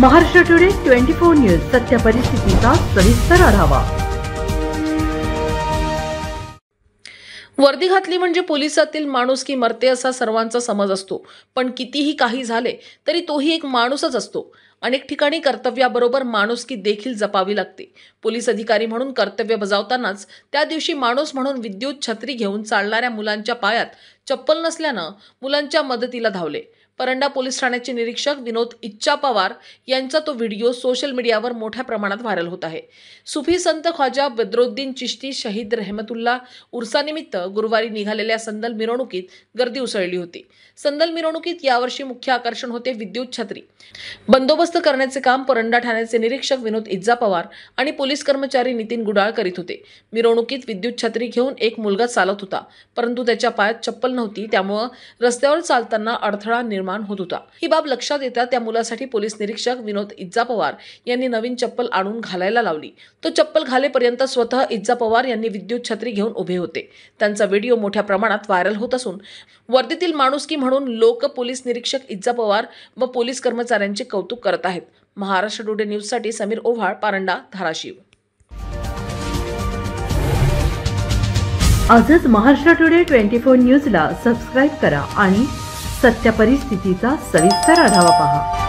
Maharashtra today 24 news सत्य परिस्थितीचा सविस्तर आढावा। वर्दी घातली म्हणजे पोलिसातील माणुसकी मरते असा सर्वांचा समज असतो, पण कितीही काही झाले तरी तोही एक माणूसच असतो। अनेक ठिकाणी कर्तव्याबरोबर माणुसकी देखील जपावी लागते। पोलीस अधिकारी म्हणून कर्तव्य बजावतानाच त्या दिवशी माणूस म्हणून विद्युत छत्री घेऊन चालणाऱ्या मुलांच्या पायात चप्पल नसल्याने मुलांच्या मदतीला धावले। परंडा पोलीस ठाण्याचे निरीक्षक विनोद इच्छा पवार यांचा तो व्हिडिओ सोशल मीडियावर मोठ्या प्रमाणात व्हायरल होत आहे। सुफी संत ख्वाजा बद्रुद्दीन चिश्ती शहीद रहमतुल्ला उर्सानिमित्त गुरुवारी निघालेल्या संदल मिरवणुकीत गर्दी उसळली होती। संदल मिरवणुकीत यावर्षी मुख्य आकर्षण होते विद्युत छत्री। बंदोबस्त करण्याचे काम परंडा ठाण्याचे निरीक्षक विनोद इच्छा पवार आणि पोलीस कर्मचारी नितीन गुडाळ करीत होते। मिरवणुकीत विद्युत छत्री घेऊन एक मुलगा चालत होता, परंतु त्याच्या पायात चप्पल नव्हती, त्यामुळे रस्त्यावर चालताना अडथळा निर्माण होत होता। ही बाब लक्षात येता त्या मुलासाठी पोलीस निरीक्षक विनोद इच्छा पवार यांनी नवीन चप्पल आणून घालायला लावली। तो चप्पल घालेपर्यंत स्वतः इच्छा पवार यांनी विद्युत छत्री घेऊन उभे होते। त्यांचा व्हिडिओ मोठ्या प्रमाणात व्हायरल होत असून वर्दीतील माणुसकी म्हणून लोक पोलीस निरीक्षक इच्छा पवार व पोलीस कर्मचाऱ्यांचे कौतुक करत आहेत। महाराष्ट्र टुडे न्यूज साठी समीर ओव्हाळ, पारंडा, धाराशिव। आजच महाराष्ट्र टुडे 24 न्यूजला सबस्क्राइब करा आणि सत्य परिस्थितीचा सविस्तर आढावा पहा।